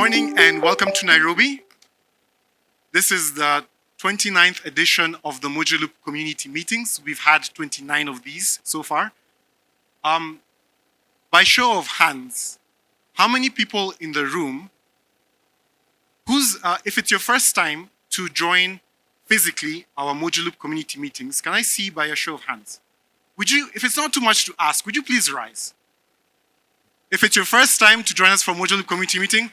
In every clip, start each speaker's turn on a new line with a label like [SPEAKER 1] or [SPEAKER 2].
[SPEAKER 1] morning and welcome to Nairobi. This is the 29th edition of the Mojo Loop community meetings. We've had 29 of these so far. By show of hands, how many people in the room if it's your first time to join physically our Mojo Loop community meetings, can I see by a show of hands? If it's not too much to ask, would you please rise? If it's your first time to join us for Mojo Loop community meeting,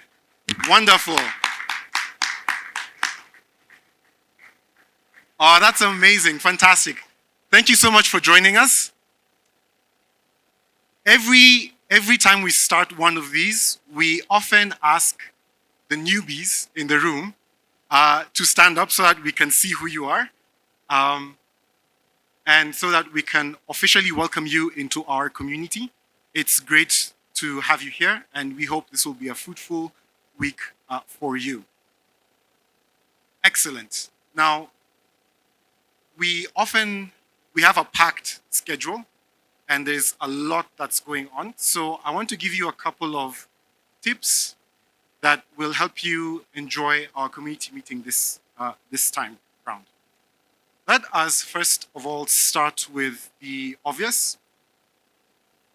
[SPEAKER 1] wonderful. Oh, that's amazing, fantastic. Thank you so much for joining us. Every time we start one of these, we often ask the newbies in the room to stand up so that we can see who you are, and so that we can officially welcome you into our community. It's great to have you here, and we hope this will be a fruitful week for you. Excellent. Now, we have a packed schedule, and there's a lot that's going on. So I want to give you a couple of tips that will help you enjoy our community meeting this time round. Let us first of all start with the obvious.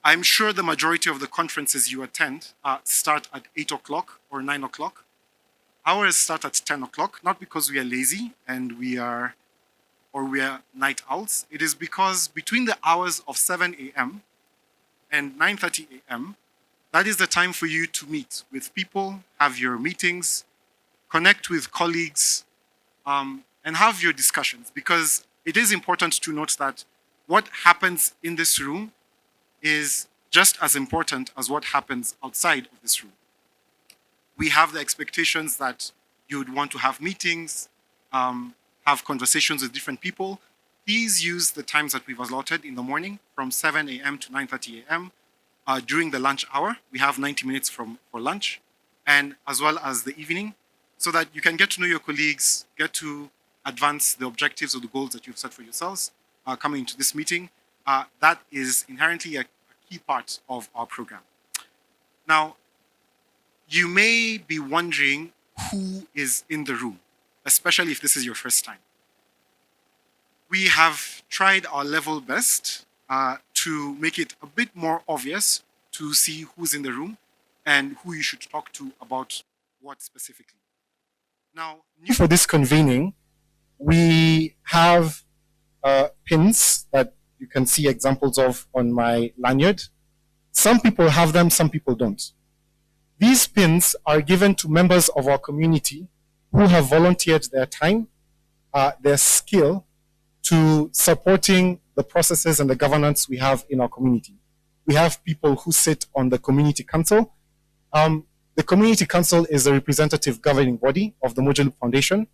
[SPEAKER 1] I'm sure the majority of the conferences you attend start at 8 o'clock or 9 o'clock. Ours start at 10 o'clock, not because we are lazy and we are night owls. It is because between the hours of 7 a.m. and 9:30 a.m., that is the time for you to meet with people, have your meetings, connect with colleagues, and have your discussions. Because it is important to note that what happens in this room is just as important as what happens outside of this room. We have the expectations that you would want to have meetings, have conversations with different people. Please use the times that we've allotted in the morning from 7 a.m. to 9:30 a.m. During the lunch hour. We have 90 minutes for lunch, and as well as the evening, so that you can get to know your colleagues, get to advance the objectives or the goals that you've set for yourselves coming into this meeting. That is inherently a key part of our program. Now, you may be wondering who is in the room, especially if this is your first time. We have tried our level best to make it a bit more obvious to see who's in the room and who you should talk to about what specifically. Now, for this convening, we have pins that you can see examples of on my lanyard. Some people have them, some people don't. These pins are given to members of our community who have volunteered their time, their skill, to supporting the processes and the governance we have in our community. We have people who sit on the community council. The community council is a representative governing body of the Mojo Loop Foundation.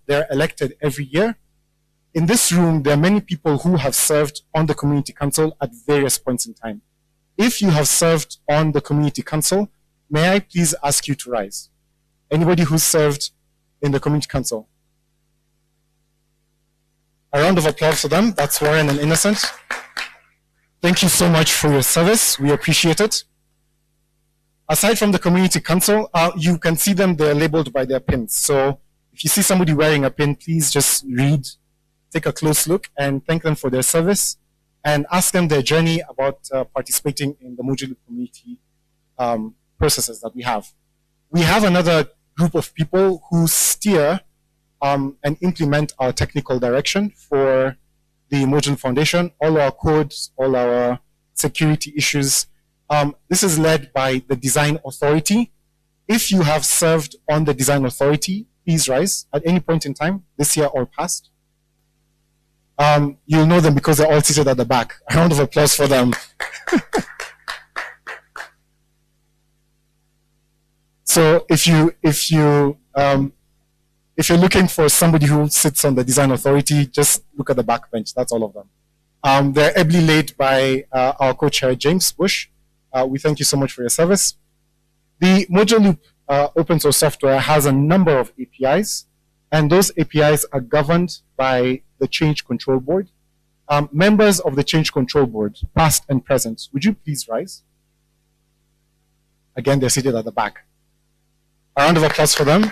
[SPEAKER 1] They're elected every year. In this room, there are many people who have served on the community council at various points in time. If you have served on the community council, may I please ask you to rise? Anybody who served in the community council? A round of applause for them. That's Warren and Innocent. Thank you so much for your service. We appreciate it. Aside from the community council, you can see them, they're labeled by their pins. So if you see somebody wearing a pin, please just read, take a close look, and thank them for their service, and ask them their journey about participating in the Mojo Loop community processes that we have. We have another group of people who steer and implement our technical direction for the Mojo Loop Foundation, all our codes, all our security issues. This is led by the Design Authority. If you have served on the Design Authority, please rise at any point in time, this year or past. You'll know them because they're all seated at the back. A round of applause for them. So if you're looking for somebody who sits on the Design Authority, just look at the back bench. That's all of them. They're ably led by our co-chair, James Bush. We thank you so much for your service. The Mojo Loop open source software has a number of APIs, and those APIs are governed by the Change Control Board. Members of the Change Control Board, past and present, would you please rise? Again, they're seated at the back. A round of applause for them.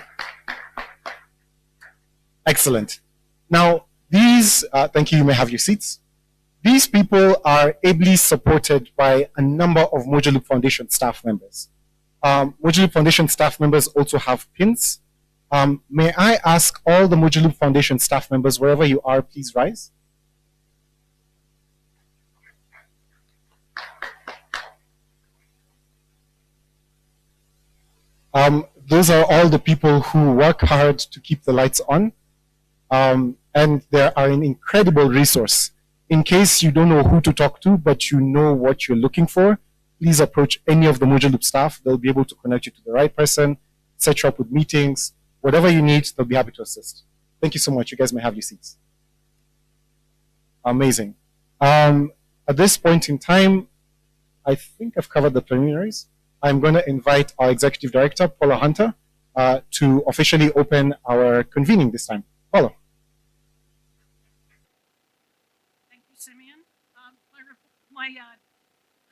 [SPEAKER 1] Excellent. Now, thank you, you may have your seats. These people are ably supported by a number of Mojaloop Foundation staff members. Mojaloop Foundation staff members also have pins. May I ask all the Mojaloop Foundation staff members, wherever you are, please rise. Those are all the people who work hard to keep the lights on. And they are an incredible resource. In case you don't know who to talk to, but you know what you're looking for, please approach any of the Mojaloop staff. They'll be able to connect you to the right person, set you up with meetings, whatever you need, they'll be happy to assist. Thank you so much. You guys may have your seats. Amazing. At this point in time, I think I've covered the preliminaries. I'm going to invite our Executive Director, Paula Hunter, to officially open our convening this time. Paula.
[SPEAKER 2] Thank you, Simeon. My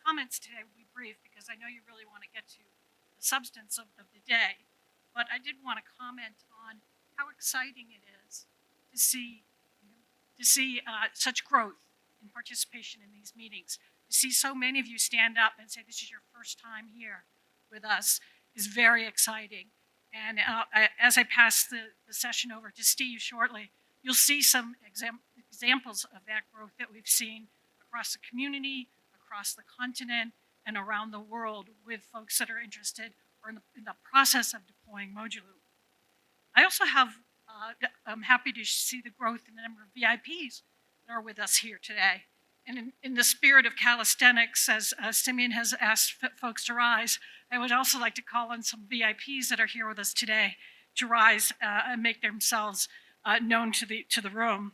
[SPEAKER 2] comments today will be brief because I know you really want to get to the substance of the day. But I did want to comment on how exciting it is to see such growth in participation in these meetings. To see so many of you stand up and say this is your first time here with us is very exciting. And as I pass the session over to Steve shortly, you'll see some examples of that growth that we've seen across the community, across the continent, and around the world with folks that are interested or in the process of deploying Mojaloop. I also I'm happy to see the growth in the number of VIPs that are with us here today. And in the spirit of calisthenics, as Simeon has asked folks to rise, I would also like to call on some VIPs that are here with us today to rise and make themselves known to the room.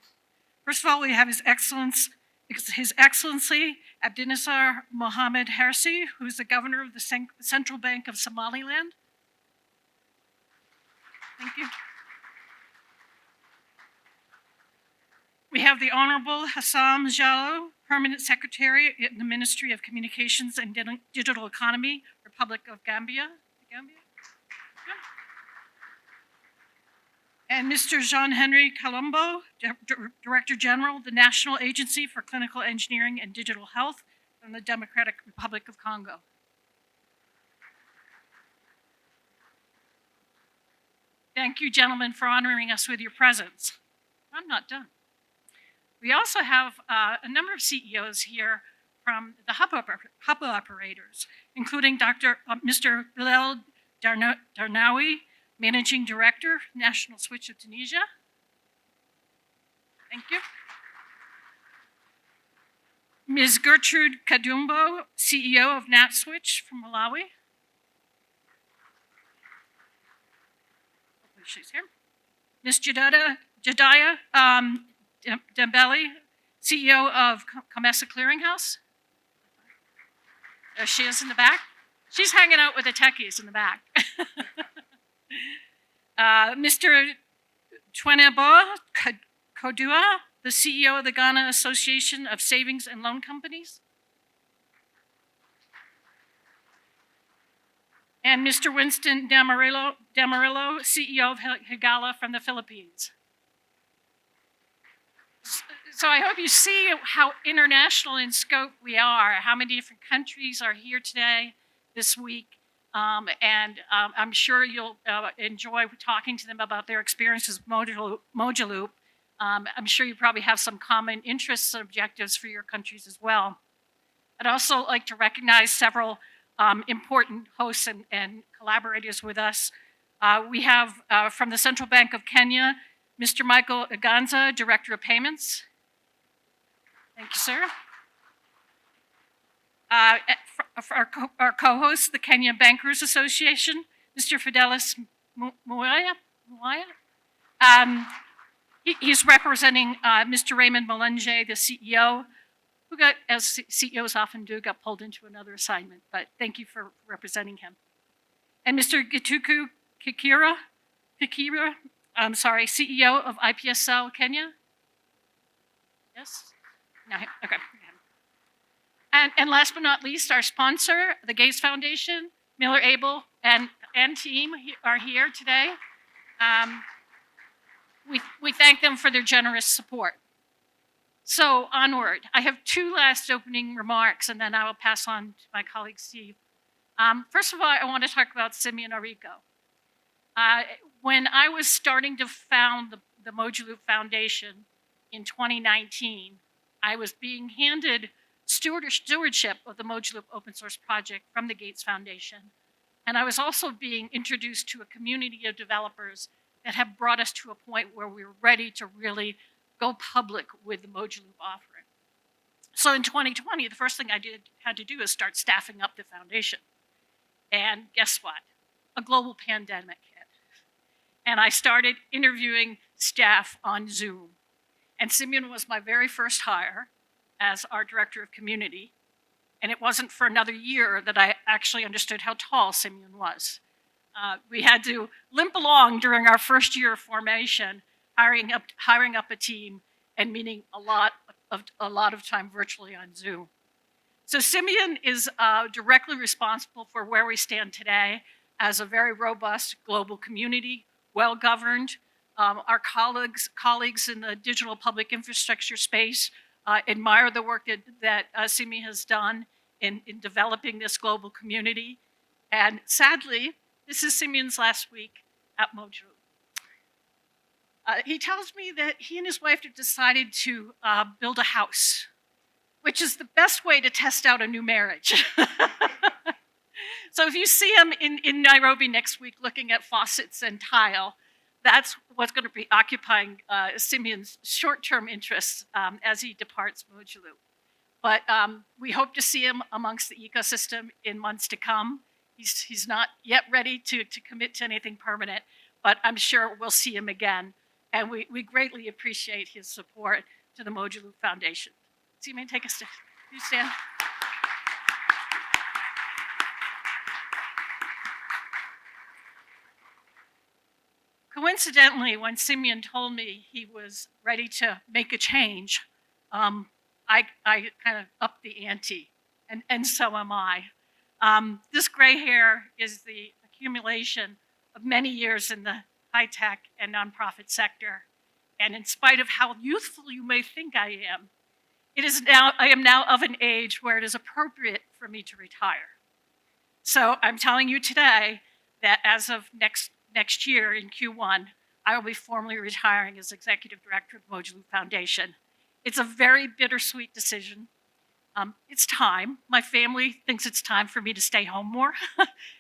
[SPEAKER 2] First of all, we have His Excellency Abdinasar Mohammed Hersi, who's the governor of the Central Bank of Somaliland. Thank you. We have the Honorable Hassam Jallo, Permanent Secretary in the Ministry of Communications and Digital Economy, Republic of Gambia. And Mr. Jean-Henri Colombo, Director General, the National Agency for Clinical Engineering and Digital Health from the Democratic Republic of Congo. Thank you, gentlemen, for honoring us with your presence. I'm not done. We also have a number of CEOs here from the hub operators, including Mr. Bilal Darnawi, Managing Director, National Switch of Tunisia. Thank you. Ms. Gertrude Kadumbo, CEO of NatSwitch from Malawi. Hopefully she's here. Ms. Jediah Dembele, CEO of Comesa Clearinghouse. There she is in the back. She's hanging out with the techies in the back. Mr. Twenebo Kodua, the CEO of the Ghana Association of Savings and Loan Companies. And Mr. Winston Damarillo, CEO of Higala from the Philippines. So I hope you see how international in scope we are, how many different countries are here today, this week. I'm sure you'll enjoy talking to them about their experiences with Mojaloop. I'm sure you probably have some common interests and objectives for your countries as well. I'd also like to recognize several important hosts and collaborators with us. We have from the Central Bank of Kenya, Mr. Michael Iganza, Director of Payments. Thank you, sir. Our co-host, the Kenya Bankers Association, Mr. Fidelis Muaya. He's representing Mr. Raymond Malenge, the CEO, who got, as CEOs often do, got pulled into another assignment. But thank you for representing him. And Mr. Gituku Kikira, CEO of IPSL Kenya. Yes? No, okay. And last but not least, our sponsor, the Gates Foundation, Miller Abel, and and team are here today. We thank them for their generous support. So onward. I have two last opening remarks, and then I will pass on to my colleague Steve. First of all, I want to talk about Simeon Arico. When I was starting to found the Mojaloop Foundation in 2019, I was being handed stewardship of the Mojaloop Open Source Project from the Gates Foundation. And I was also being introduced to a community of developers that have brought us to a point where we were ready to really go public with the Mojaloop offering. So in 2020, the first thing I had to do is start staffing up the foundation. And guess what? A global pandemic hit. And I started interviewing staff on Zoom. And Simeon was my very first hire as our director of community. And it wasn't for another year that I actually understood how tall Simeon was. We had to limp along during our first year of formation, hiring up a team and meeting a lot of time virtually on Zoom. So Simeon is directly responsible for where we stand today as a very robust global community, well-governed. Our colleagues in the digital public infrastructure space admire the work that Simeon has done in developing this global community. And sadly, this is Simeon's last week at Mojaloop. He tells me that he and his wife have decided to build a house, which is the best way to test out a new marriage. So if you see him in Nairobi next week looking at faucets and tile, that's what's going to be occupying Simeon's short-term interests as he departs Mojaloop. But we hope to see him amongst the ecosystem in months to come. He's not yet ready to commit to anything permanent, but I'm sure we'll see him again. And we greatly appreciate his support to the Mojaloop Foundation. So you may take us to, you stand. Coincidentally, when Simeon told me he was ready to make a change, I kind of upped the ante, and so am I. This gray hair is the accumulation of many years in the high-tech and nonprofit sector. And in spite of how youthful you may think I am, I am now of an age where it is appropriate for me to retire. So I'm telling you today that as of next year in Q1, I will be formally retiring as executive director of the Mojaloop Foundation. It's a very bittersweet decision. It's time. My family thinks it's time for me to stay home more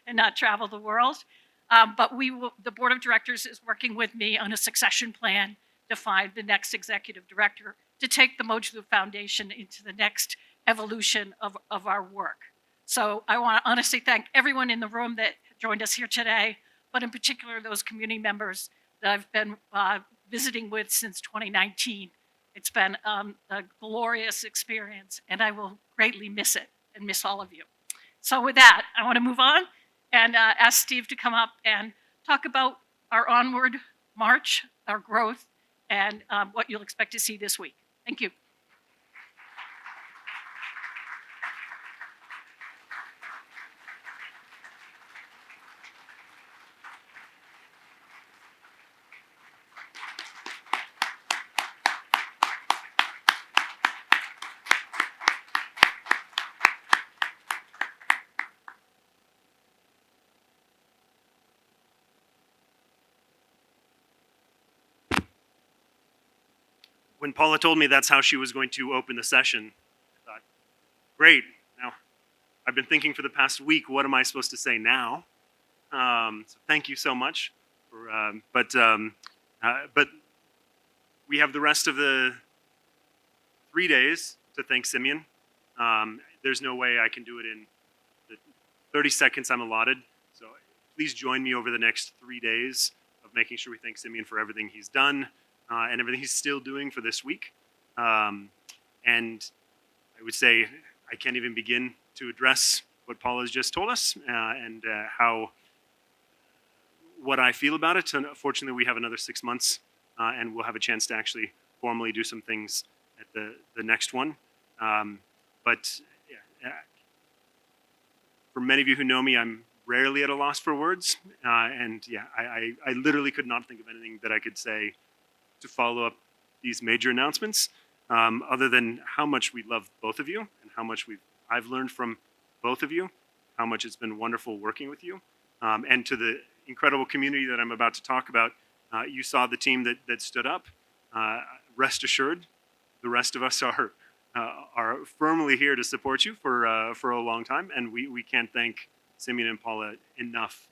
[SPEAKER 2] and not travel the world. But the board of directors is working with me on a succession plan to find the next executive director to take the Mojaloop Foundation into the next evolution of our work. So I want to honestly thank everyone in the room that joined us here today, but in particular those community members that I've been visiting with since 2019. It's been a glorious experience, and I will greatly miss it and miss all of you. So with that, I want to move on and ask Steve to come up and talk about our onward march, our growth, and what you'll expect to see this week. Thank you.
[SPEAKER 3] When Paula told me that's how she was going to open the session, I thought, great. Now, I've been thinking for the past week, what am I supposed to say now? So thank you so much. But we have the rest of the 3 days to thank Simeon. There's no way I can do it in the 30 seconds I'm allotted. So please join me over the next 3 days of making sure we thank Simeon for everything he's done. And everything he's still doing for this week. And I would say I can't even begin to address what Paula has just told us and what I feel about it. Unfortunately, we have another 6 months and we'll have a chance to actually formally do some things at the next one. But yeah, for many of you who know me, I'm rarely at a loss for words. And yeah, I literally could not think of anything that I could say to follow up these major announcements, other than how much we love both of you and how much I've learned from both of you, how much it's been wonderful working with you, and to the incredible community that I'm about to talk about. You saw the team that stood up. Rest assured, the rest of us are firmly here to support you for a long time, and we can't thank Simeon and Paula enough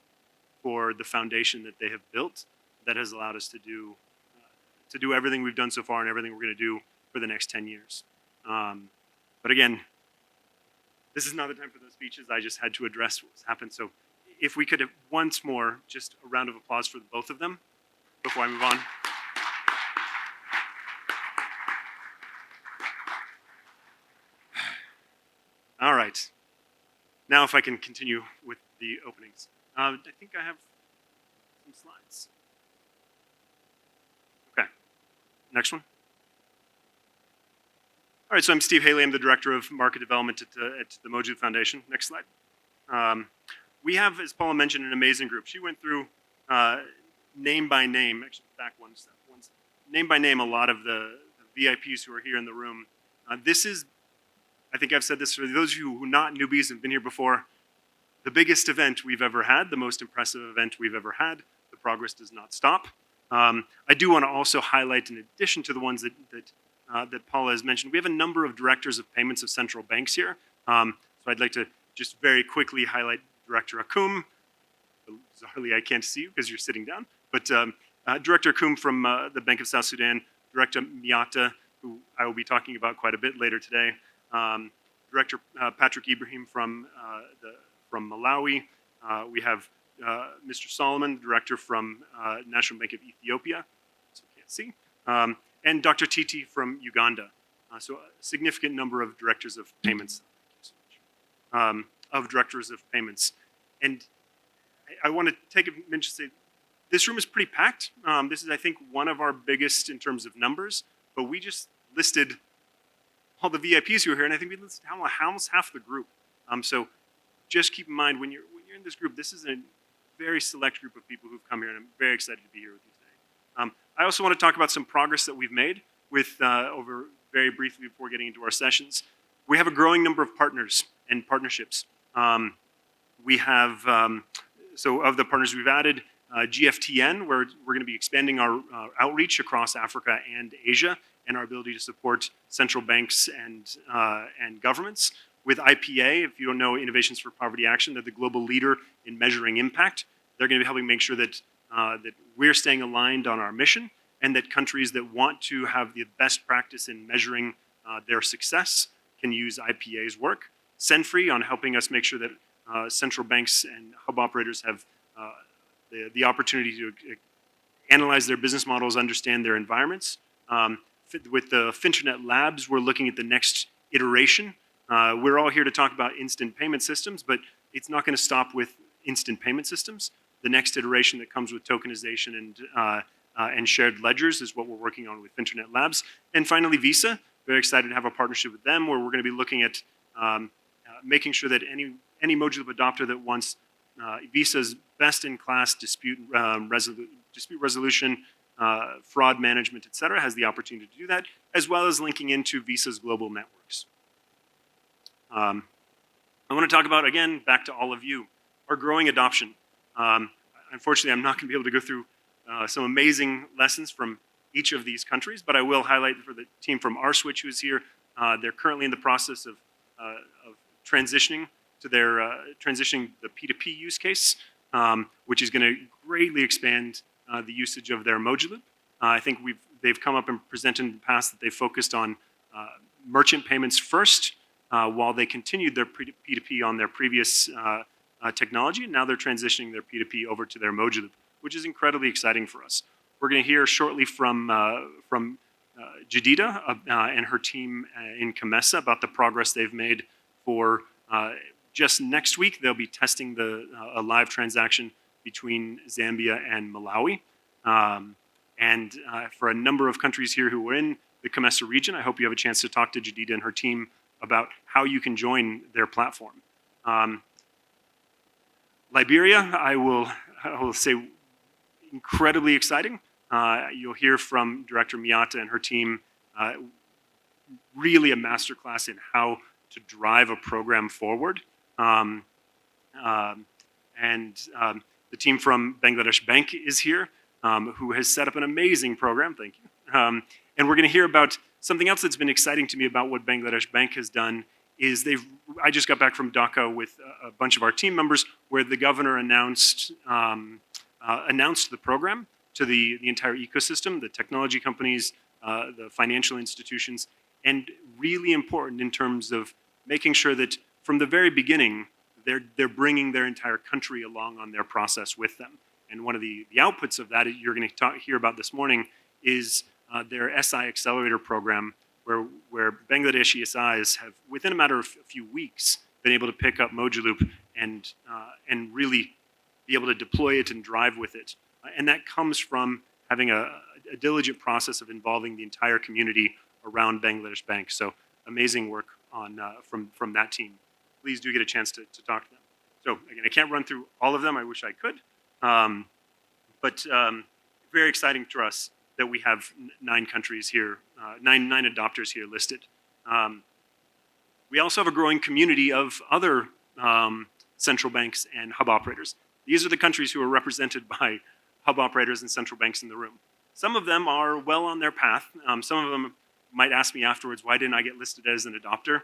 [SPEAKER 3] for the foundation that they have built that has allowed us to do everything we've done so far and everything we're going to do for the next 10 years. But again, this is not the time for those speeches. I just had to address what's happened. So if we could have once more, just a round of applause for both of them before I move on. All right. Now if I can continue with the openings. I think I have some slides. Okay. Next one. All right, so I'm Steve Haley. I'm the Director of Market Development at the Mojib Foundation. Next slide. We have, as Paula mentioned, an amazing group. She went through name by name, actually back one step, name by name a lot of the VIPs who are here in the room. This is, I think I've said this for those of you who are not newbies and have been here before, the biggest event we've ever had, the most impressive event we've ever had. The progress does not stop. I do want to also highlight, in addition to the ones that Paula has mentioned, we have a number of directors of payments of central banks here. So I'd like to just very quickly highlight Director Akoum. Bizarrely, I can't see you because you're sitting down. But Director Akoum from the Bank of South Sudan, Director Miata, who I will be talking about quite a bit later today, Director Patrick Ibrahim from Malawi. We have Mr. Solomon, Director from National Bank of Ethiopia, so you can't see, and Dr. Titi from Uganda. So a significant number of directors of payments. Thank you so much. Of directors of payments. And I want to take a minute to say, this room is pretty packed. This is, I think, one of our biggest in terms of numbers, but we just listed all the VIPs who are here, and I think we listed almost half the group. So just keep in mind, when you're in this group, this is a very select group of people who've come here, and I'm very excited to be here with you today. I also want to talk about some progress that we've made with, over very briefly before getting into our sessions. We have a growing number of partners and partnerships. We have, so of the partners we've added, GFTN, where we're going to be expanding our outreach across Africa and Asia and our ability to support central banks and governments. With IPA, if you don't know Innovations for Poverty Action, they're the global leader in measuring impact. They're going to be helping make sure that, that we're staying aligned on our mission and that countries that want to have the best practice in measuring their success can use IPA's work. Senfree on helping us make sure that central banks and hub operators have the opportunity to analyze their business models, understand their environments. With the Finternet Labs, we're looking at the next iteration. We're all here to talk about instant payment systems, but it's not going to stop with instant payment systems. The next iteration that comes with tokenization and shared ledgers is what we're working on with Finternet Labs. And finally, Visa. Very excited to have a partnership with them where we're going to be looking at making sure that any Mojib adopter that wants Visa's best-in-class dispute resolution, fraud management, et cetera, has the opportunity to do that, as well as linking into Visa's global networks. I want to talk about, again, back to all of you, our growing adoption. Unfortunately, I'm not going to be able to go through some amazing lessons from each of these countries, but I will highlight for the team from RSwitch who's here. They're currently in the process of transitioning to their transitioning the P2P use case, which is going to greatly expand the usage of their Mojib. I think they've come up and presented in the past that they focused on merchant payments first, while they continued their P2P on their previous technology, and now they're transitioning their P2P over to their Mojib, which is incredibly exciting for us. We're going to hear shortly from Jadida and her team in Kamesa about the progress they've made for just next week. They'll be testing a live transaction between Zambia and Malawi. And for a number of countries here who are in the Kamesa region, I hope you have a chance to talk to Jadida and her team about how you can join their platform. Liberia, I will say incredibly exciting. You'll hear from Director Miata and her team, really a masterclass in how to drive a program forward. Um, and the team from Bangladesh Bank is here, who has set up an amazing program. Thank you. And we're going to hear about something else that's been exciting to me about what Bangladesh Bank has done. I just got back from Dhaka with a bunch of our team members, where the governor announced the program to the entire ecosystem, the technology companies, the financial institutions, and really important in terms of making sure that from the very beginning, they're bringing their entire country along on their process with them. And one of the outputs of that you're going to hear about this morning is their SI Accelerator program, where Bangladeshi SIs have, within a matter of a few weeks, been able to pick up Mojaloop and really be able to deploy it and drive with it. And that comes from having a diligent process of involving the entire community around Bangladesh Bank. So amazing work on from that team. Please do get a chance to talk to them. So again, I can't run through all of them. I wish I could. But very exciting to us that we have 9 countries here, nine adopters here listed. We also have a growing community of other central banks and hub operators. These are the countries who are represented by hub operators and central banks in the room. Some of them are well on their path. Some of them might ask me afterwards, why didn't I get listed as an adopter?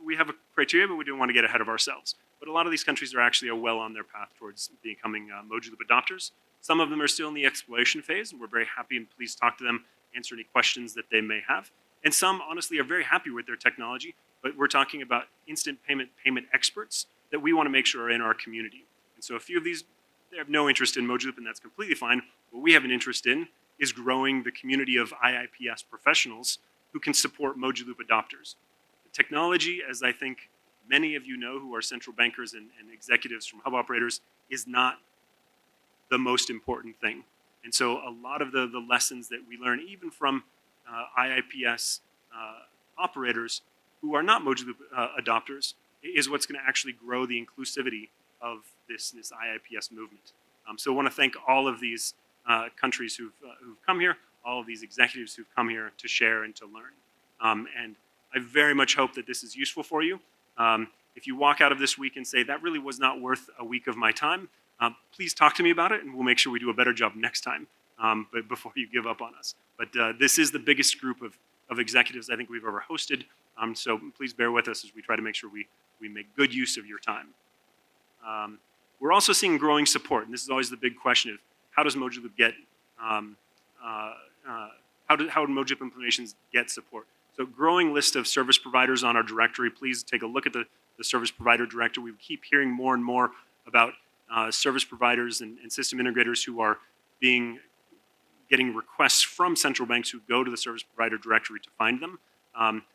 [SPEAKER 3] We have a criteria, but we didn't want to get ahead of ourselves. But a lot of these countries are actually well on their path towards becoming Mojaloop adopters. Some of them are still in the exploration phase, and we're very happy and pleased to talk to them, answer any questions that they may have. And some, honestly, are very happy with their technology, but we're talking about instant payment experts that we want to make sure are in our community. And so a few of these, they have no interest in Mojaloop, and that's completely fine. What we have an interest in is growing the community of IIPS professionals who can support Mojaloop adopters. Technology, as I think many of you know who are central bankers and executives from hub operators, is not the most important thing. And so a lot of the lessons that we learn, even from IIPS operators who are not Mojaloop adopters, is what's going to actually grow the inclusivity of this IIPS movement. So I want to thank all of these countries who've come here, all of these executives who've come here to share and to learn. And I very much hope that this is useful for you. If you walk out of this week and say, that really was not worth a week of my time, please talk to me about it, and we'll make sure we do a better job next time, but before you give up on us. But this is the biggest group of executives I think we've ever hosted, so please bear with us as we try to make sure we make good use of your time. We're also seeing growing support, and this is always the big question of how does Mojaloop get, how do Mojaloop implementations get support? So growing list of service providers on our directory. Please take a look at the service provider directory. We keep hearing more and more about service providers and system integrators who are getting requests from central banks who go to the service provider directory to find them.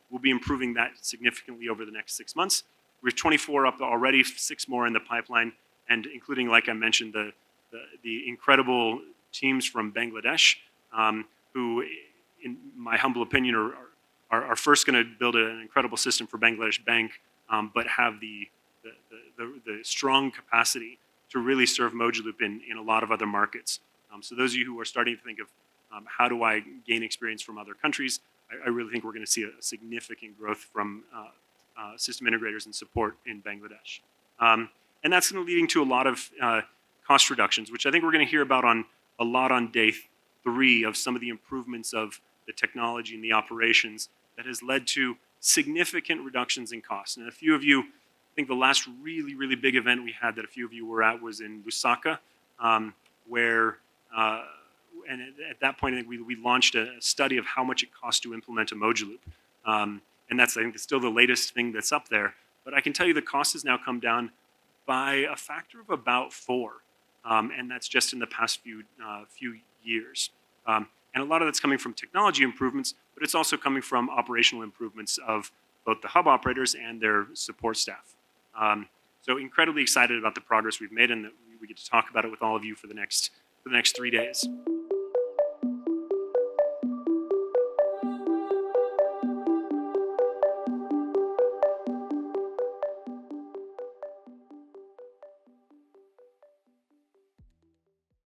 [SPEAKER 3] We'll be improving that significantly over the next 6 months. We have 24 up already, 6 more in the pipeline, and including, like I mentioned, the incredible teams from Bangladesh, who, in my humble opinion, are first going to build an incredible system for Bangladesh Bank, but have the strong capacity to really serve Mojaloop in a lot of other markets. So those of you who are starting to think of how do I gain experience from other countries, I really think we're going to see a significant growth from system integrators and support in Bangladesh. And that's going to leading to a lot of cost reductions, which I think we're going to hear about a lot on day 3 of some of the improvements of the technology and the operations that has led to significant reductions in costs. And a few of you, I think the last really, really big event we had that a few of you were at was in Lusaka, where, and at that point, I think we launched a study of how much it costs to implement a Mojaloop. And that's, I think, still the latest thing that's up there. But I can tell you the cost has now come down by a factor of about 4. And that's just in the past few years. And a lot of that's coming from technology improvements, but it's also coming from operational improvements of both the hub operators and their support staff. So incredibly excited about the progress we've made, and that we get to talk about it with all of you for the next 3 days.